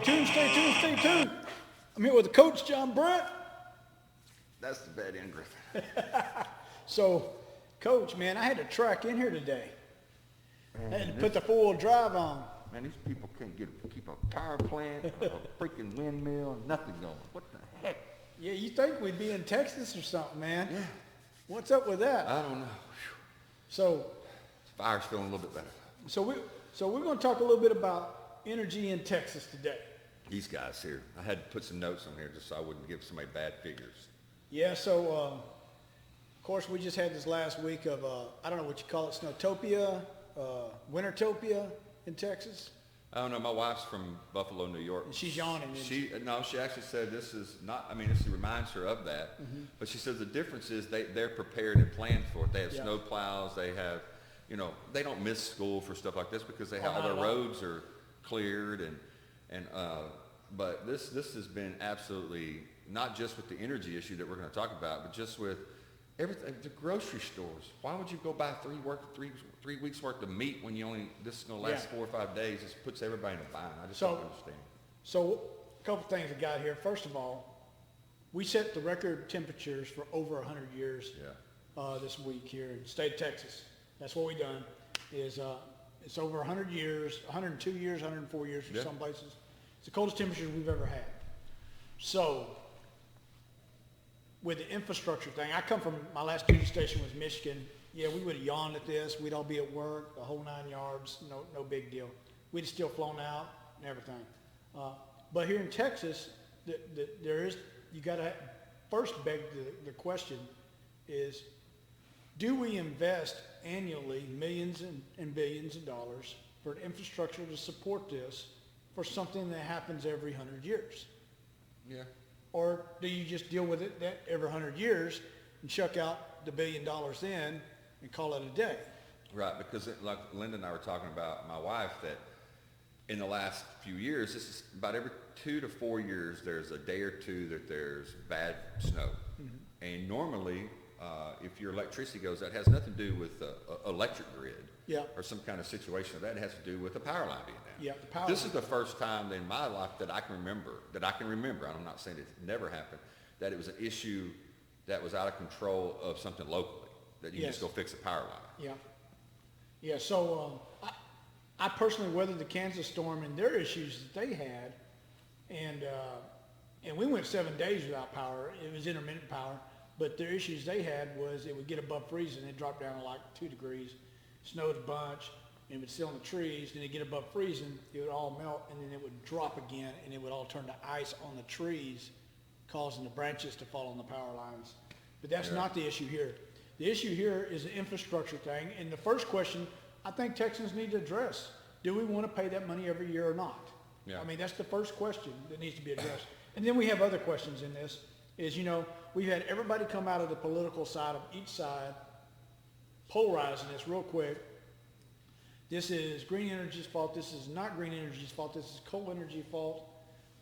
tuned, stay tuned, stay tuned. I'm here with the coach, John Brent. That's the bad end, Griffin. So, coach, man, I had to track in here today. I had to put the four-wheel drive on. Man, these people can't keep a power plant, a freaking windmill, nothing going. What the heck? Yeah, you think we'd be in Texas or something, man. Yeah. What's up with that? I don't know. So, Fire's feeling a little bit better. so we're going to talk a little bit about energy in Texas today. These guys here. I had to put some notes on here just so I wouldn't give somebody bad figures. Yeah, so, of course, we just had this last week of, I don't know what you call it, Snowtopia, Wintertopia in Texas. I don't know. My wife's from Buffalo, New York. And she's yawning. She actually said this is not, this reminds her of that. Mm-hmm. But she says the difference is they're prepared and planned for it. They have snow plows. They have, they don't miss school for stuff like this because they have all their roads are cleared but this has been absolutely, not just with the energy issue that we're going to talk about, but just with everything, the grocery stores. Why would you go buy 3 weeks worth of meat when this is going to last 4 or 5 days? This puts everybody in a bind. I just don't understand. So a couple things I got here. First of all, we set the record temperatures for over 100 years this week here in the state of Texas. That's what we done is it's over 100 years, 102 years, 104 years for some places. It's the coldest temperatures we've ever had. So with the infrastructure thing, I come from, my last duty station was Michigan. Yeah, we would have yawned at this. We'd all be at work, the whole 9 yards, no big deal. We'd have still flown out and everything. But here in Texas, you got to first beg the question is, do we invest annually millions and billions of dollars for an infrastructure to support this for something that happens every 100 years? Yeah. Or do you just deal with it that every 100 years and chuck out the $1 billion in and call it a day? Right, because like Linda and I were talking about, my wife, that in the last few years, this is about every 2 to 4 years, there's a day or two that there's bad snow. Mm-hmm. And normally, if your electricity goes out, it has nothing to do with the electric grid or some kind of situation. That has to do with the power line being down. Yeah, the power This line. is the first time in my life that I can remember, I'm not saying it never happened, that it was an issue that was out of control of something locally, that you just go fix a power line. Yeah, so I personally weathered the Kansas storm and their issues that they had, and we went 7 days without power. It was intermittent power, but their issues they had was it would get above freezing. It dropped down to like 2 degrees, snowed a bunch, and it would sit on the trees. Then it'd get above freezing, it would all melt, and then it would drop again, and it would all turn to ice on the trees, causing the branches to fall on the power lines. But that's not the issue here. The issue here is the infrastructure thing, and the first question I think Texans need to address: do we want to pay that money every year or not? Yeah. That's the first question that needs to be addressed. And then we have other questions in this. We've had everybody come out of the political side of each side, polarizing this real quick. This is green energy's fault. This is not green energy's fault. This is coal energy's fault.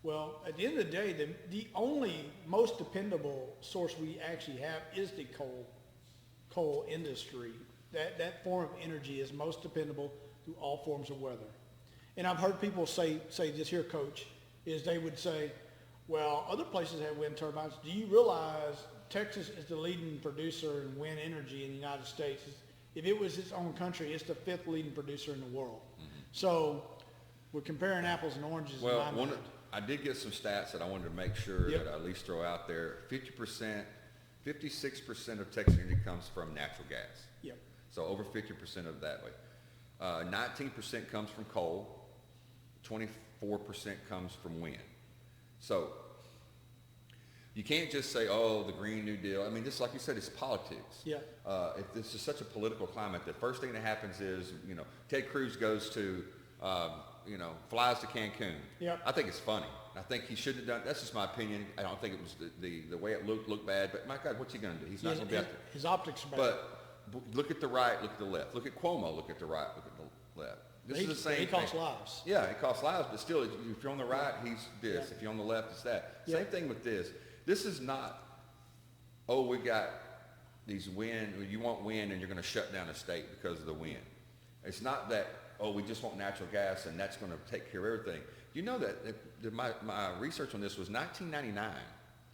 Well, at the end of the day, the only most dependable source we actually have is the coal industry. That form of energy is most dependable through all forms of weather. And I've heard people say this here, Coach, is they would say, well, other places have wind turbines. Do you realize Texas is the leading producer in wind energy in the United States? If it was its own country, it's the 5th leading producer in the world. Mm-hmm. So we're comparing apples and oranges. Well, I did get some stats that I wanted to make sure that I at least throw out there. 56% of Texas energy comes from natural gas. Yep. So over 50% of that way. 19% comes from coal. 24% comes from wind. So you can't just say, oh, the Green New Deal. This, like you said, is politics. Yeah. If this is such a political climate, the first thing that happens is, Ted Cruz goes to, flies to Cancun. Yeah. I think it's funny. I think he shouldn't have done. That's just my opinion. I don't think it was the way it looked bad. But my God, what's he going to do? He's not going to be out there. His optics are bad. But look at the right, look at the left. Look at Cuomo. Look at the right. Look at the left. This is the same thing. He costs lives. Yeah, it costs lives, but still, if you're on the right, he's this. Yeah. If you're on the left, it's that. Same thing with this. This is not, we got these wind, you want wind and you're going to shut down a state because of the wind. It's not that, we just want natural gas and that's going to take care of everything. You know that my research on this was 1999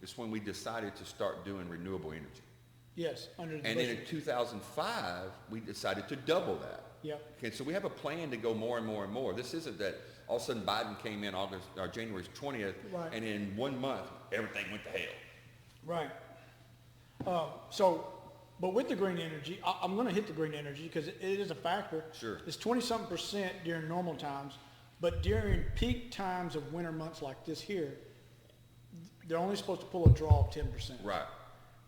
is when we decided to start doing renewable energy. Yes, under the And then Bush. in 2005, we decided to double that. Yep. Okay, so we have a plan to go more and more and more. This isn't that all of a sudden Biden came in January 20th, Right. and in 1 month, everything went to hell. Right. But with the green energy, I'm going to hit the green energy because it is a factor. Sure. It's 20-something% during normal times, but during peak times of winter months like this here, they're only supposed to pull a draw of 10%. Right.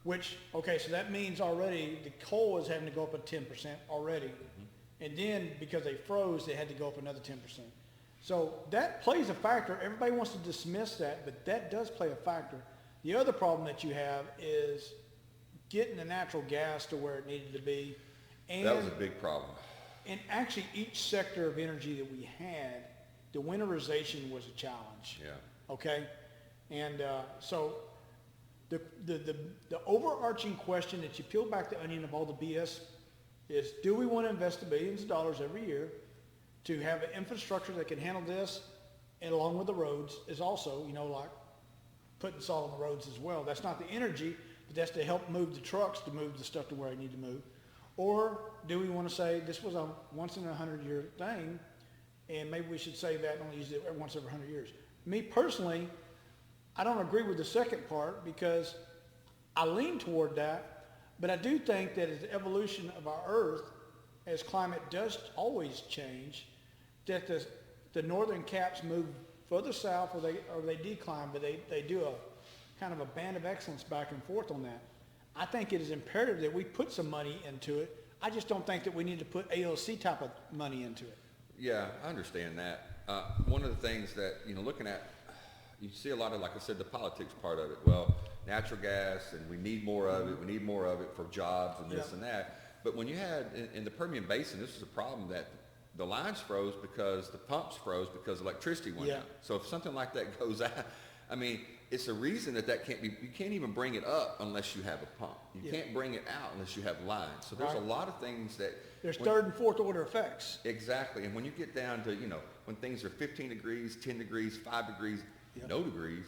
Which, okay, so that means already the coal is having to go up at 10% already. And then because they froze, they had to go up another 10%. So that plays a factor. Everybody wants to dismiss that, but that does play a factor. The other problem that you have is getting the natural gas to where it needed to be. And, That was a big problem. and actually each sector of energy that we had, the winterization was a challenge. Yeah. Okay? And so the overarching question that you peel back the onion of all the BS is, do we want to invest billions of dollars every year to have an infrastructure that can handle this, and along with the roads is also, like putting salt on the roads as well. That's not the energy, but that's to help move the trucks to move the stuff to where I need to move. Or do we want to say this was a once in a 100-year thing, and maybe we should save that and only use it once every 100 years? Me personally, I don't agree with the second part because I lean toward that, but I do think that as the evolution of our Earth, as climate does always change, that the northern caps move further south or they decline, but they do a kind of a band of excellence back and forth on that. I think it is imperative that we put some money into it. I just don't think that we need to put AOC type of money into it. Yeah, I understand that. One of the things that, looking at, you see a lot of, like I said, the politics part of it. Well, natural gas, and we need more of it. We need more of it for jobs and this and that. But when you had, in the Permian Basin, this was a problem that the lines froze because the pumps froze because electricity went out. So if something like that goes out, I mean, it's a reason that can't be, you can't even bring it up unless you have a pump. You can't bring it out unless you have lines. So there's a lot of things that. There's third and fourth order effects. Exactly. And when you get down to, when things are 15 degrees, 10 degrees, 5 degrees, no degrees,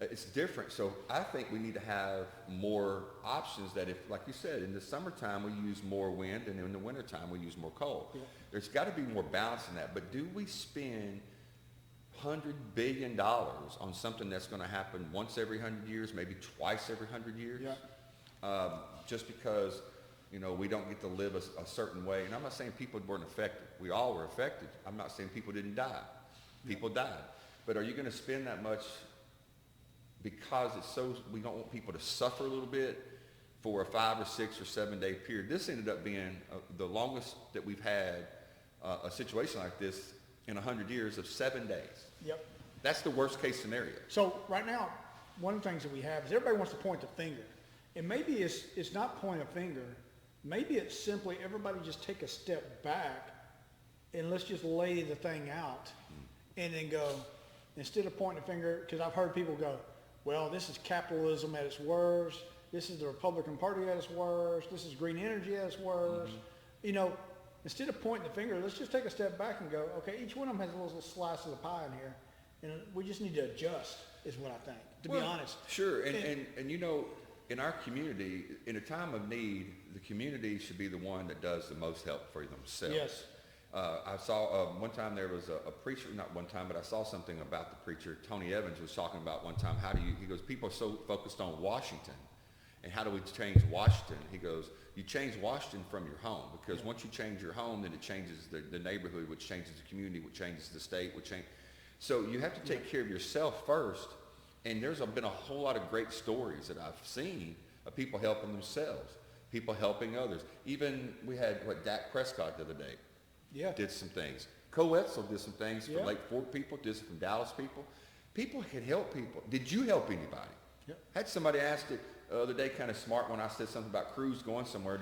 it's different. So I think we need to have more options that if, like you said, in the summertime we use more wind and in the wintertime we use more coal. There's got to be more balance in that. But do we spend $100 billion on something that's going to happen once every 100 years, maybe twice every 100 years? Just because, we don't get to live a certain way. And I'm not saying people weren't affected. We all were affected. I'm not saying people didn't die. People died. But are you going to spend that much because we don't want people to suffer a little bit for a 5 or 6 or 7 day period? This ended up being the longest that we've had a situation like this in 100 years of 7 days. That's the worst case scenario. So right now, one of the things that we have is everybody wants to point the finger. And maybe it's not point a finger. Maybe it's simply everybody just take a step back and let's just lay the thing out and then go, instead of pointing a finger, because I've heard people go, well, this is capitalism at its worst. This is the Republican Party at its worst. This is green energy at its worst. Instead of pointing the finger, let's just take a step back and go, okay, each one of them has a little slice of the pie in here. And we just need to adjust, is what I think, to be honest. Sure. And in our community, in a time of need, the community should be the one that does the most help for themselves. Yes. I saw one time there was a preacher, not one time, but I saw something about the preacher. Tony Evans was talking about one time, he goes, people are so focused on Washington and how do we change Washington? He goes, you change Washington from your home, because once you change your home, then it changes the neighborhood, which changes the community, which changes the state, which change. So you have to take care of yourself first. And there's been a whole lot of great stories that I've seen of people helping themselves, people helping others. Even we had Dak Prescott the other day. Did some things. Co-Etzel did some things for Lake Fork people, did some from Dallas people. People can help people. Did you help anybody? Had somebody asked it the other day, kind of smart, when I said something about crews going somewhere.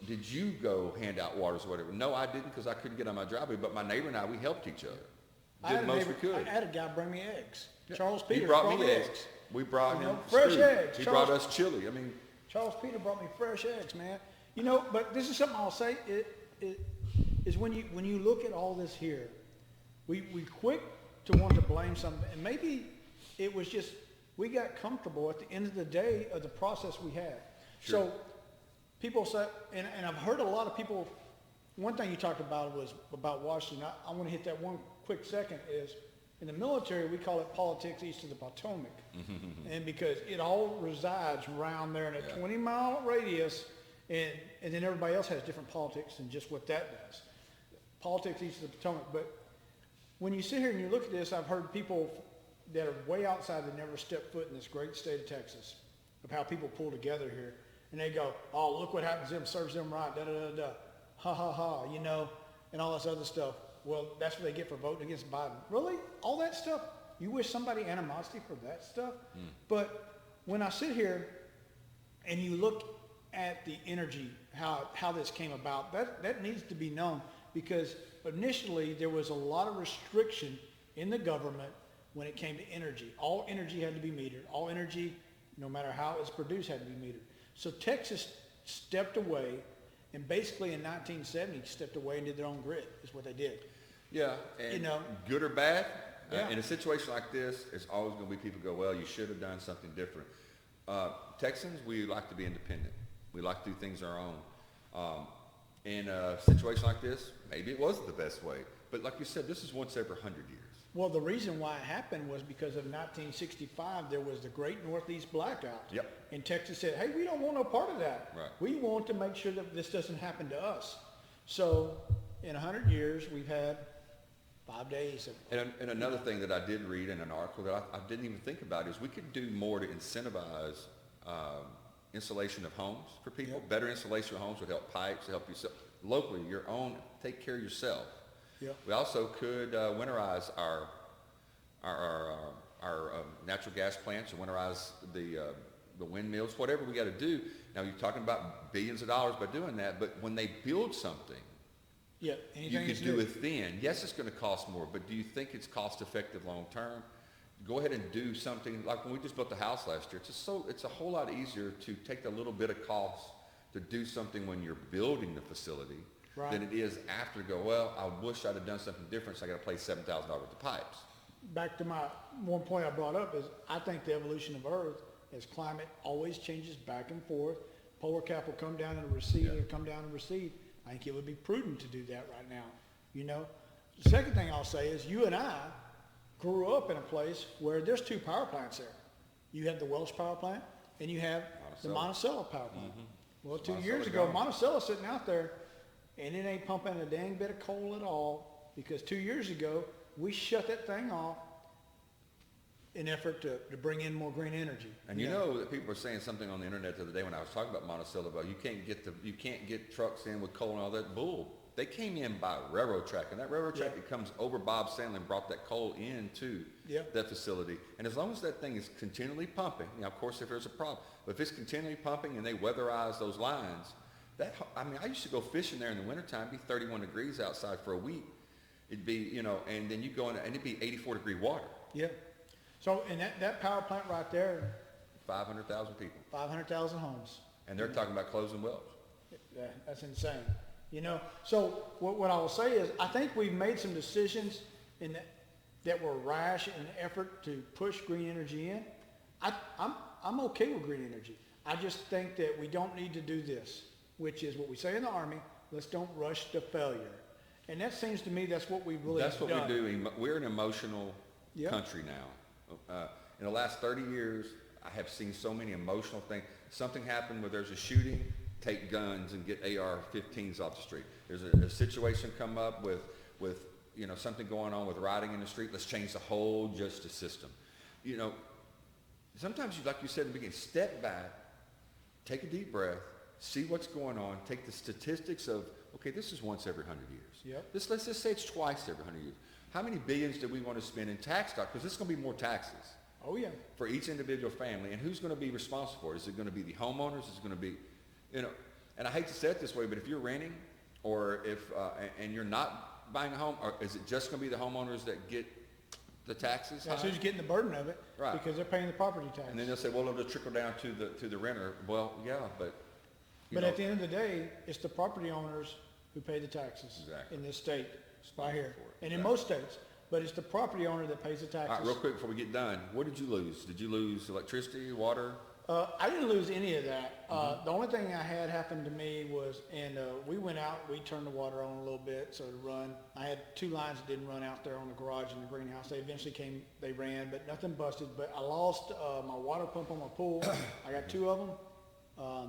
Did you go hand out waters or whatever? No, I didn't, because I couldn't get on my driveway. But my neighbor and I, we helped each other. Did the most we could. I had a guy bring me eggs. Charles Peters He brought me eggs. We brought him fresh stew. eggs. He brought us chili. Charles Peter brought me fresh eggs, man. But this is something I'll say. It is when you look at all this here, we quick to want to blame something. And maybe it was just, we got comfortable at the end of the day of the process we had. Sure. So people say, and I've heard a lot of people, one thing you talked about was about Washington. I want to hit that one quick second is, in the military, we call it politics east of the Potomac. And because it all resides around there in a 20-mile radius, and then everybody else has different politics and just what that does. Politics east of the Potomac. But when you sit here and you look at this, I've heard people that are way outside that never stepped foot in this great state of Texas, of how people pull together here. And they go, oh, look what happens to them, serves them right, da-da-da-da, ha-ha-ha, you know, and all this other stuff. Well, that's what they get for voting against Biden. Really? All that stuff? You wish somebody animosity for that stuff? But when I sit here and you look at the energy, how this came about, that needs to be known, because initially there was a lot of restriction in the government when it came to energy. All energy had to be metered. All energy, no matter how it's produced, had to be metered. So Texas stepped away, and basically in 1970 stepped away and did their own grid, is what they did. Yeah, and You know? good or bad, Yeah. in a situation like this, there's always going to be people go, well, you should have done something different. Texans, we like to be independent. We like to do things our own. In a situation like this, maybe it wasn't the best way. But like you said, this is once every 100 years. Well, the reason why it happened was because of 1965, there was the Great Northeast Blackout. Yep. And Texas said, hey, we don't want no part of that. Right. We want to make sure that this doesn't happen to us. So in 100 years, we've had 5 days of... And another thing that I did read in an article that I didn't even think about is we could do more to incentivize insulation of homes for people. Yep. Better insulation of homes would help pipes, help yourself. Locally, your own, take care of yourself. Yep. We also could winterize our natural gas plants, or winterize the windmills, whatever we got to do. Now you're talking about billions of dollars by doing that, but when they build something, Yeah, you anything could is do new. it then. Yes, it's going to cost more, but do you think it's cost effective long term? Go ahead and do something like when we just built the house last year. It's a whole lot easier to take the little bit of cost to do something when you're building the facility Right. than it is after go, well, I wish I'd have done something different, so I got to pay $7,000 worth of pipes. Back to my one point I brought up is I think the evolution of Earth as climate always changes back and forth. Polar cap will come down and recede, Yeah. it'll come down and recede. I think it would be prudent to do that right now, you know. The second thing I'll say is you and I grew up in a place where there's 2 power plants there. You have the Welsh power plant and you have the Monticello power plant. Well, 2 years Monticello ago, gone. Monticello's sitting out there and it ain't pumping a dang bit of coal at all, because 2 years ago, we shut that thing off in effort to bring in more green energy. And you know that people were saying something on the internet the other day when I was talking about Monticello about you can't get trucks in with coal and all that bull. They came in by railroad track, and that railroad track that comes over Bob Stanley and brought that coal into that facility. And as long as that thing is continually pumping, you know, of course if there's a problem, but if it's continually pumping and they weatherize those lines, I used to go fishing there in the wintertime, it'd be 31 degrees outside for a week. It'd be, you know, and then you go in and it'd be 84-degree water. Yeah. So, and that power plant right there, 500,000 people. 500,000 homes. And they're talking about closing wells. That's insane. You know, so what I will say is I think we've made some decisions that were rash in an effort to push green energy in. I'm okay with green energy. I just think that we don't need to do this, which is what we say in the Army, let's don't rush to failure. And that seems to me that's what we've really That's what done. we do. We're an emotional Yep. country now. In the last 30 years, I have seen so many emotional things. Something happened where there's a shooting, take guns and get AR-15s off the street. There's a situation come up with you know, something going on with rioting in the street. Let's change the whole justice system. You know, sometimes, like you said in the beginning, step back, take a deep breath, see what's going on, take the statistics of, okay, this is once every 100 years. Yep. Let's just say it's twice every 100 years. How many billions do we want to spend in tax dollars? Because this is going to be more taxes Oh, yeah. for each individual family. And who's going to be responsible for it? Is it going to be the homeowners? Is it going to be, you know, and I hate to say it this way, but if you're renting or if, and you're not buying a home, or is it just going to be the homeowners that get the taxes? That's high? who's getting the burden of it. Right. Because they're paying the property tax. And then they'll say, well, it'll trickle down to the renter. Well, yeah, but, you But know, at the end of the day, it's the property owners who pay the taxes Exactly. in this state, right here, for it. and in Exactly. most states. but it's the property owner that pays the All right, taxes. real quick before we get done, what did you lose? Did you lose electricity, water? I didn't lose any of that. The only thing I had happen to me was, and we went out, we turned the water on a little bit so to run. I had 2 lines that didn't run out there on the garage and the greenhouse. They eventually came, they ran, but nothing busted. But I lost my water pump on my pool. I got 2 of them.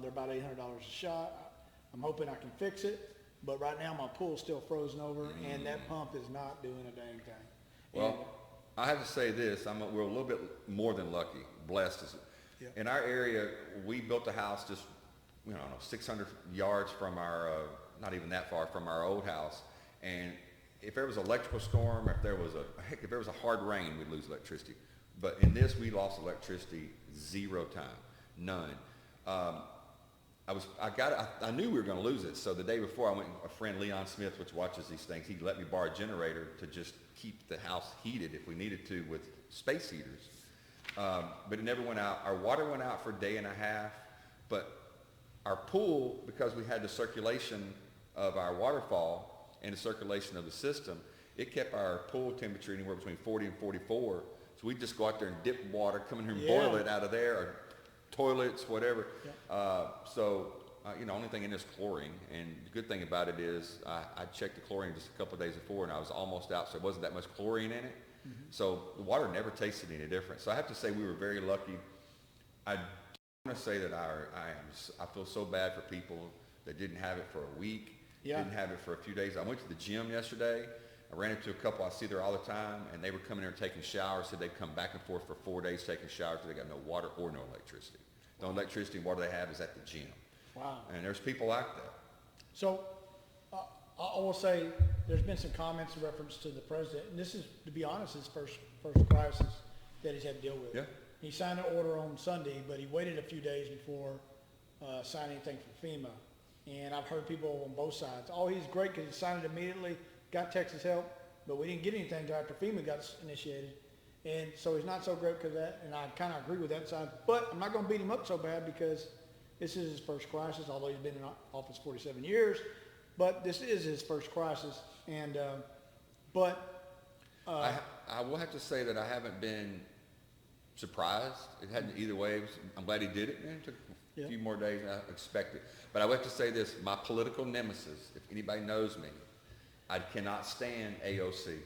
They're about $800 a shot. I'm hoping I can fix it. But right now my pool's still frozen over and that pump is not doing a dang thing. Well, I have to say this, we're a little bit more than lucky, blessed. Yeah. In our area, we built a house just, 600 yards from our, not even that far from our old house. And if there was an electrical storm, if there was a hard rain, we'd lose electricity. But in this, we lost electricity 0 time, none. I knew we were going to lose it. So the day before, I went, a friend, Leon Smith, which watches these things, he let me borrow a generator to just keep the house heated if we needed to with space heaters. But it never went out. Our water went out for a day and a half, but our pool, because we had the circulation of our waterfall and the circulation of the system, it kept our pool temperature anywhere between 40 and 44. So we'd just go out there and dip water, come in here and boil it out of there, or toilets, whatever. Yeah. Only thing in this chlorine, and the good thing about it is I checked the chlorine just a couple of days before, and I was almost out, so there wasn't that much chlorine in it. Mm-hmm. So the water never tasted any different. So I have to say we were very lucky. I want to say that I feel so bad for people that didn't have it for a week, didn't have it for a few days. I went to the gym yesterday. I ran into a couple I see there all the time, and they were coming there and taking showers. Said they'd come back and forth for 4 days taking showers. They got no water or no electricity. The only electricity and water they have is at the gym. Wow. And there's people like that. So I will say there's been some comments in reference to the president, and this is, to be honest, his first crisis that he's had to deal with. Yeah. He signed an order on Sunday, but he waited a few days before signing anything for FEMA. And I've heard people on both sides, oh, he's great because he signed it immediately, got Texas help, but we didn't get anything until after FEMA got initiated. And so he's not so great because of that, and I kind of agree with that side. But I'm not going to beat him up so bad because this is his first crisis, although he's been in office 47 years. But this is his first crisis. And I will have to say that I haven't been surprised. It hadn't either way. I'm glad he did it. It took a few more days than I expected. But I would have to say this, my political nemesis, if anybody knows me, I cannot stand AOC.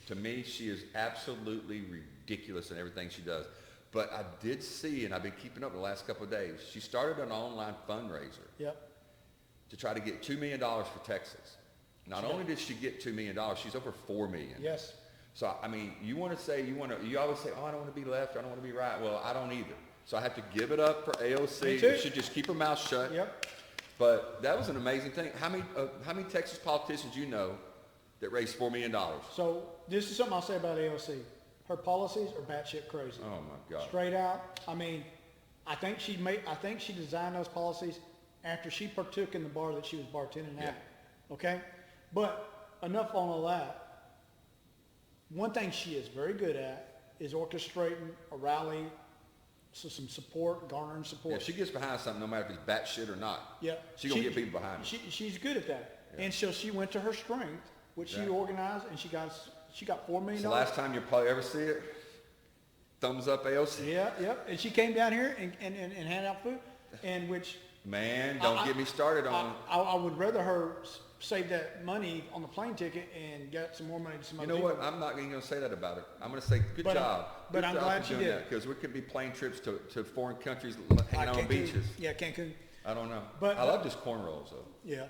To me, she is absolutely ridiculous in everything she does. But I did see, and I've been keeping up the last couple of days, she started an online fundraiser to try to get $2 million for Texas. Not only did she get $2 million, she's over $4 million. Yes. So, I mean, you always say, you always say, oh, I don't want to be left, I don't want to be right. Well, I don't either. So I have to give it up for AOC. Me too. She should just keep her mouth shut. Yep. But that was an amazing thing. How many Texas politicians you know that raised $4 million? So this is something I'll say about AOC. Her policies are batshit crazy. Oh my God. Straight out. I mean, I think she designed those policies after she partook in the bar that she was bartending at. Okay? But enough on all that. One thing she is very good at is orchestrating a rally, so some support, garnering support. Yeah, she gets behind something no matter if it's batshit or not. Yeah. She's going to get people behind it. She's good at that. Yeah. And so she went to her strength, which she organized, and she got $4 million. It's the last time you'll probably ever see it. Thumbs up AOC. Yeah, yep. And she came down here and handed out food, and which... Man, don't get me started on... I would rather her save that money on the plane ticket and get some more money to some other people. You know what? I'm not even going to say that about it. I'm going to say good job. But I'm glad she did. Because we could be plane trips to foreign countries, hanging out on beaches. Yeah, Cancun. I don't know. But I love this cornrows, though. Yeah.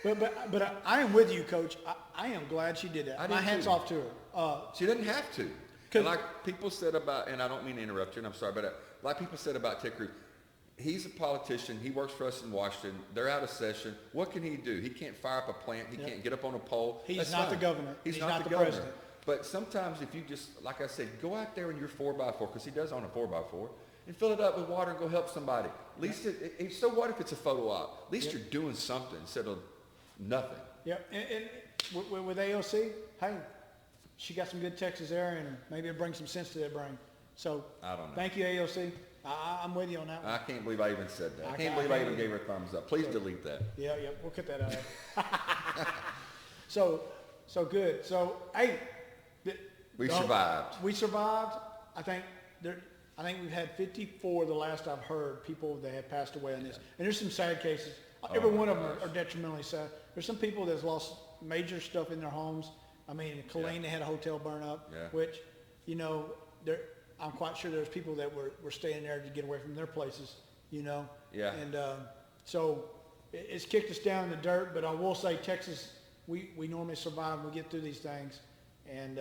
But I am with you, Coach. I am glad she did that. My hat's off to her. She didn't have to. And like people said about, and I don't mean to interrupt you, and I'm sorry, but like people said about Ted Cruz, he's a politician. He works for us in Washington. They're out of session. What can he do? He can't fire up a plant. He can't get up on a pole. He's not the governor. He's not the governor. President. But sometimes if you just, like I said, go out there in your 4x4, because he does own a 4x4, and fill it up with water and go help somebody. At least, so what if it's a photo op? At least you're doing something instead of nothing. Yeah, and with AOC, hey, she got some good Texas air, and maybe it'll bring some sense to their brain. So, I don't know. Thank you, AOC. I'm with you on that one. I can't believe I even said that. I can't believe I even gave her a thumbs up. Please delete that. Yeah, we'll cut that out. So good. So, hey, We So, survived. We survived. I think we've had 54 the last I've heard, people that have passed away on this. And there's some sad cases. Every my one of them gosh. are detrimentally sad. There's some people that's lost major stuff in their homes. I mean, in Killeen, they had a hotel burn up, Yeah. which, you know, I'm quite sure there's people that were staying there to get away from their places, you know? Yeah. And so it's kicked us down in the dirt, but I will say Texas, we normally survive. We get through these things. And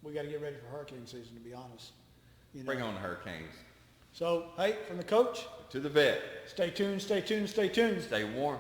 we got to get ready for hurricane season, to be honest. You know? Bring on the hurricanes. So, hey, from the coach, To the vet. stay tuned, stay tuned, stay tuned. Stay warm.